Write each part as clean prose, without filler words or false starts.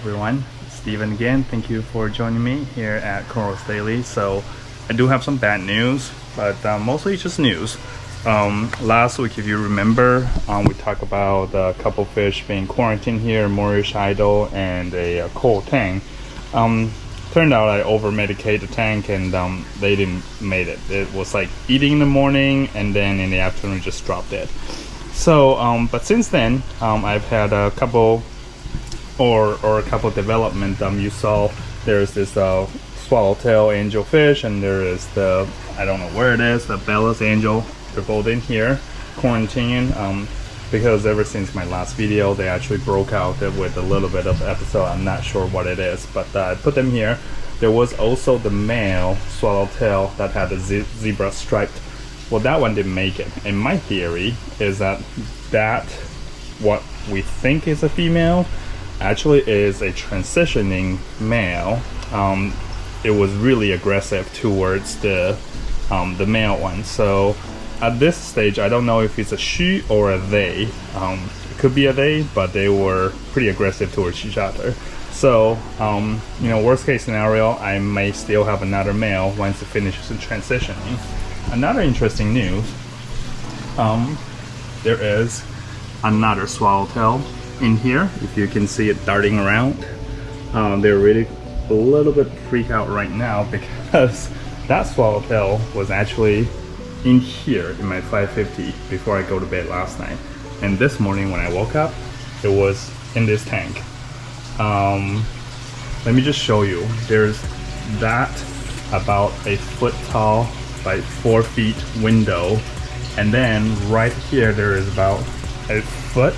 everyone, Steven again. Thank you for joining me here at Corals Daily. So I do have some bad news, but mostly just news. Last week, if you remember, we talked about a couple fish being quarantined here, Moorish idol and a coral tank. Turned out I over medicated the tank and they didn't made it. It was like eating in the morning and then in the afternoon just dropped dead. So but since then I've had a couple or a couple development. You saw there's this swallowtail angelfish, and there is the, I don't know where it is, the Bella's angel. They're both in here quarantining because ever since my last video they actually broke out with a little bit of episode. I'm not sure what it is, but I put them here. There was also the male swallowtail that had the zebra striped. Well, that one didn't make it, and my theory is that what we think is a female actually is a transitioning male. It was really aggressive towards the male one. So at this stage, I don't know if it's a she or a they. It could be a they, but they were pretty aggressive towards each other. So, you know, worst case scenario, I may still have another male once it finishes transitioning. Another interesting news, there is another swallowtail in here. If you can see it darting around, they're really a little bit freaked out right now because that swallowtail was actually in here in my 550 before I go to bed last night, and this morning when I woke up it was in this tank. Let me just show you. There's that about a foot tall by 4 feet window, and then right here there is about a foot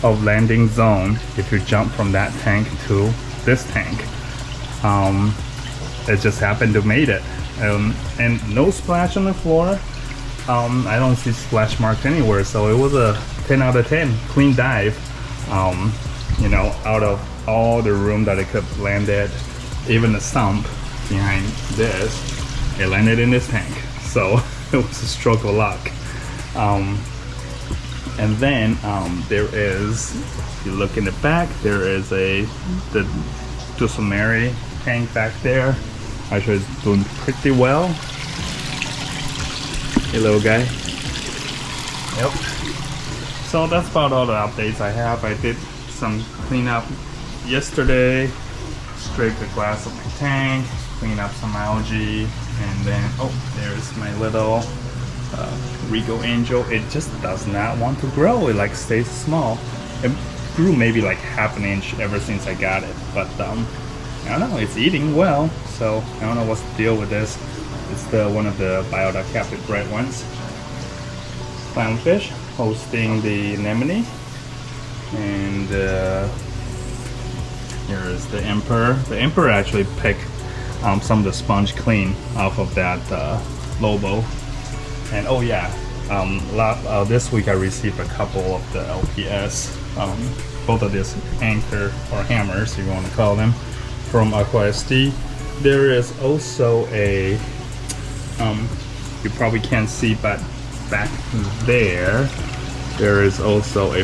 of landing zone if you jump from that tank to this tank. It just happened to made it. And no splash on the floor. I don't see splash marks anywhere, so it was a 10 out of 10 clean dive. You know, out of all the room that it could land at, even the stump behind this, it landed in this tank. So it was a stroke of luck. And then there is, if you look in the back, there is the Dulcinea tank back there. Actually it's doing pretty well. Hey little guy. Yep. So that's about all the updates I have. I did some cleanup yesterday, scraped the glass of my tank, clean up some algae, and then there's my little Rico Angel. It just does not want to grow. It like stays small. It grew maybe like half an inch ever since I got it, but I don't know, it's eating well, so I don't know what's the deal with this. It's one of the biota captive bred ones. Clownfish hosting the anemone, and here is the emperor. The emperor actually picked some of the sponge clean off of that Lobo. And oh yeah, this week I received a couple of the LPS, both of these anchor or hammers, if you want to call them, from Aqua SD. There is also a, you probably can't see, but back there is also a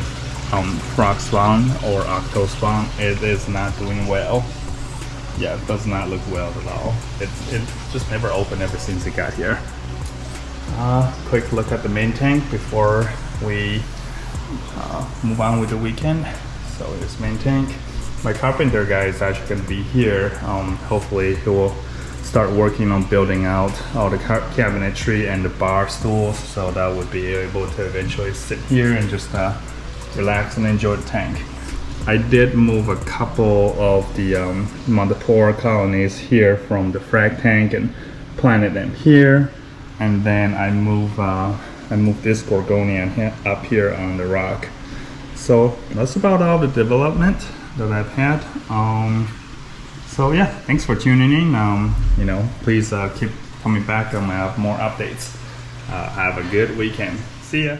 frog spawn or octo spawn. It is not doing well. Yeah, it does not look well at all. It just never opened ever since it got here. Quick look at the main tank before we move on with the weekend. So here's main tank. My carpenter guy is actually going to be here. Hopefully he will start working on building out all the cabinetry and the bar stools, so that would be able to eventually sit here and just relax and enjoy the tank. I did move a couple of the Montipora colonies here from the frag tank and planted them here, and then I moved this Gorgonian up here on the rock. So that's about all the development that I've had. So yeah, thanks for tuning in. You know, please keep coming back and I have more updates. Have a good weekend. See ya.